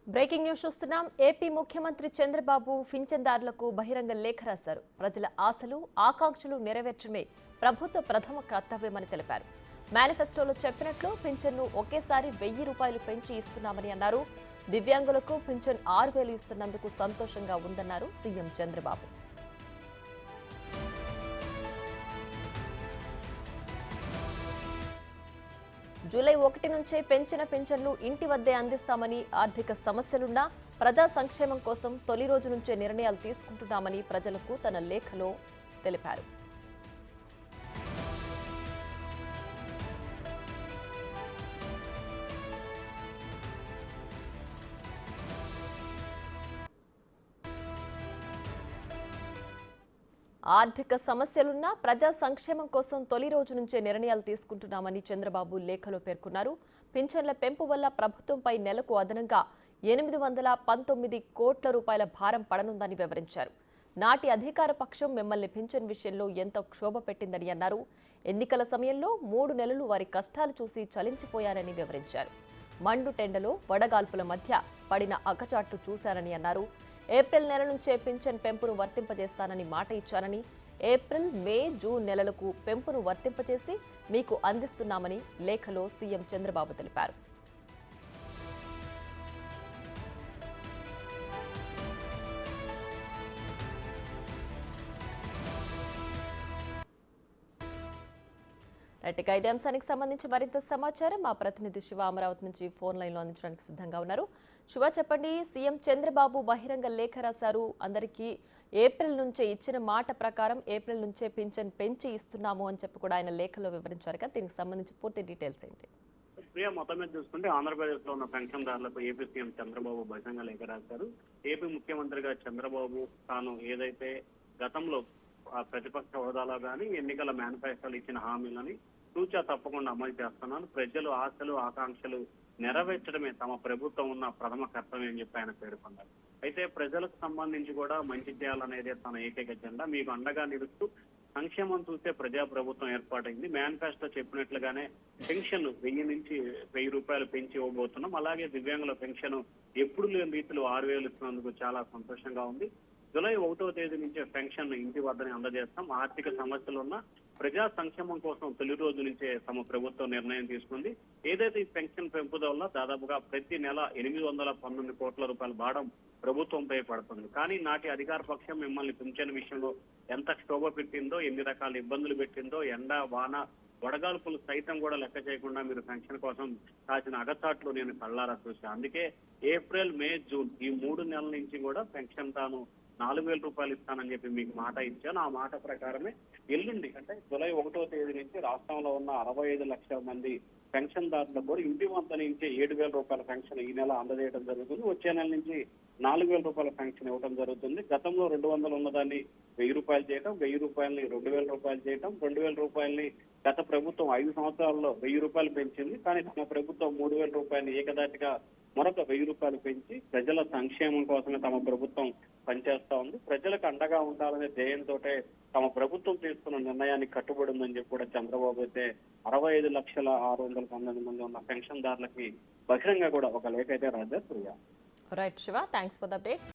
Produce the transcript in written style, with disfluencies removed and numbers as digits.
Breaking news చూస్తున్నాం. AP ముఖ్యమంత్రి చంద్రబాబు పింఛన్దారులకు బహిరంగ లేఖ రాశారు. ప్రజల ఆశలు ఆకాంక్షలు నెరవేర్చడమే ప్రభుత్వ ప్రథమ కర్తవ్యమని తెలిపారు. మేనిఫెస్టోలో చెప్పినట్లు పింఛన్ను ఒకేసారి 1000 రూపాయలు పెంచి ఇస్తున్నామని అన్నారు. దివ్యాంగులకు పింఛన్ 6000 ఇస్తున్నందుకు సంతోషంగా ఉందన్నారు సీఎం చంద్రబాబు. జూలై 1 నుంచే పెంచిన పింఛన్లు ఇంటి వద్దే అందిస్తామని, ఆర్థిక సమస్యలున్నా ప్రజా సంక్షేమం కోసం తొలి రోజు నుంచే నిర్ణయాలు తీసుకుంటున్నామని ప్రజలకు తన లేఖలో తెలిపారు. ఆర్థిక సమస్యలున్నా ప్రజా సంక్షేమం కోసం తొలి రోజు నుంచే నిర్ణయాలు తీసుకుంటున్నామని చంద్రబాబు లేఖలో పేర్కొన్నారు. పింఛన్ల పెంపు వల్ల ప్రభుత్వంపై నెలకు అదనంగా 819 కోట్ల రూపాయల భారం పడనుందని వివరించారు. నాటి అధికార పక్షం మిమ్మల్ని పింఛన్ విషయంలో ఎంత క్షోభ పెట్టిందని అన్నారు. ఎన్నికల సమయంలో 3 నెలలు వారి కష్టాలు చూసి చలించిపోయారని వివరించారు. మండుటెండలో వడగాల్పుల మధ్య పడిన అగచాట్లు చూశారని అన్నారు. ఏప్రిల్ నెల నుంచే పింఛన్ పెంపును వర్తింపజేస్తానని మాట ఇచ్చానని, ఏప్రిల్, మే, జూన్ నెలలకు పెంపును వర్తింపజేసి మీకు అందిస్తున్నామని లేఖలో సీఎం చంద్రబాబు తెలిపారు. రైట్గా ఇదే అంశానికి సంబంధించి మరింత సమాచారం మా ప్రతినిధి శివ అమరావతి నుంచి ఫోన్ లైన్లో అందించడానికి సిద్ధంగా ఉన్నారు. శివ, చెప్పండి, సీఎం చంద్రబాబు బహిరంగ లేఖ రాశారు. అందరికీ ఏప్రిల్ నుంచే ఇచ్చిన మాట ప్రకారం ఏప్రిల్ నుంచే పింఛన్ పెంచి ఇస్తున్నాము అని చెప్పి కూడా ఆయన లేఖలో వివరించారు కదా, దీనికి సంబంధించి పూర్తి డీటెయిల్స్ ఏంటి? ప్రియ, మొత్తం మీద చూసుకుంటే ఆంధ్రప్రదేశ్ లో ఉన్న పెన్షన్దారులకు ఏపీ సీఎం చంద్రబాబు బహిరంగ లేఖ రాశారు. ఏపీ ముఖ్యమంత్రిగా చంద్రబాబు తాను ఏదైతే గతంలో ప్రతిపక్ష హోదాలో కానీ ఎన్నికల మేనిఫెస్టోలు ఇచ్చిన హామీలని తూచా తప్పకుండా అమలు చేస్తున్నాను, ప్రజలు ఆశలు ఆకాంక్షలు నెరవేర్చడమే తమ ప్రభుత్వం ఉన్న ప్రథమ కర్తవ్యం అని చెప్పి ఆయన పేర్కొన్నారు. అయితే ప్రజలకు సంబంధించి కూడా మంచి చేయాలనేదే తన ఏకైక జెండా. మీకు అండగా నిలుస్తూ సంక్షేమం చూసే ప్రజా ప్రభుత్వం ఏర్పాటైంది. మేనిఫెస్టో చెప్పినట్లుగానే పెన్షన్ 1000 నుంచి 1000 రూపాయలు పెంచి ఇవ్వబోతున్నాం. అలాగే దివ్యాంగుల పెన్షన్ ఎప్పుడు లేని రీతిలో 6000 ఇస్తున్నందుకు చాలా సంతోషంగా ఉంది. జూలై 1వ తేదీ నుంచే పెన్షన్ ఇంటి వద్దనే అందజేస్తాం. ఆర్థిక సమస్యలున్న ప్రజా సంక్షేమం కోసం తొలి రోజు నుంచే తమ ప్రభుత్వం నిర్ణయం తీసుకుంది. ఏదైతే ఈ పెన్షన్ పెంపుదల దాదాపుగా ప్రతి నెల 819 కోట్ల రూపాయల భారం ప్రభుత్వంపై పడుతుంది. కానీ నాటి అధికార పక్షం మిమ్మల్ని పెన్షన్ విషయంలో ఎంత క్షోభ పెట్టిందో, ఎన్ని రకాల ఇబ్బందులు పెట్టిందో, ఎండ వాన వడగాల్పులు సైతం కూడా లెక్క చేయకుండా మీరు పెన్షన్ కోసం కాచిన అగచాట్లు నేను కళ్ళారా చూశాను. అందుకే ఏప్రిల్, మే, జూన్ ఈ 3 నెలల నుంచి కూడా పెన్షన్ తాను 4000 రూపాయలు ఇస్తానని చెప్పి మీకు మాట ఇచ్చాను. ఆ మాట ప్రకారమే ఎల్లుండి అంటే జూలై 1వ తేదీ నుంచి రాష్ట్రంలో ఉన్న 65 లక్షల మంది పెన్షన్దారులకు కూడా ఇంటి వద్ద నుంచి 7000 రూపాయల పెన్షన్ ఈ నెల అందజేయడం జరుగుతుంది. వచ్చే నెల నుంచి 4000 రూపాయల పెన్షన్ ఇవ్వడం జరుగుతుంది. గతంలో 200 ఉన్నదాన్ని 1000 రూపాయలు చేయడం, 1000 రూపాయలని 2000 రూపాయలు చేయడం, 2000 రూపాయలని గత ప్రభుత్వం 5 సంవత్సరాల్లో 1000 రూపాయలు పెంచింది. కానీ తమ ప్రభుత్వం 3000 రూపాయలు ఏకదాటిగా మరొక 1000 రూపాయలు పెంచి ప్రజల సంక్షేమం కోసమే తమ ప్రభుత్వం పనిచేస్తా ఉంది. ప్రజలకు అండగా ఉండాలనే ధ్యేయంతో తమ ప్రభుత్వం తీసుకున్న నిర్ణయానికి కట్టుబడి ఉందని చెప్పి కూడా చంద్రబాబు అయితే 65,619 మంది ఉన్న పెన్షన్దారులకి బహిరంగ కూడా ఒక లేఖ అయితే రాశారు. Right Shiva, thanks for the updates.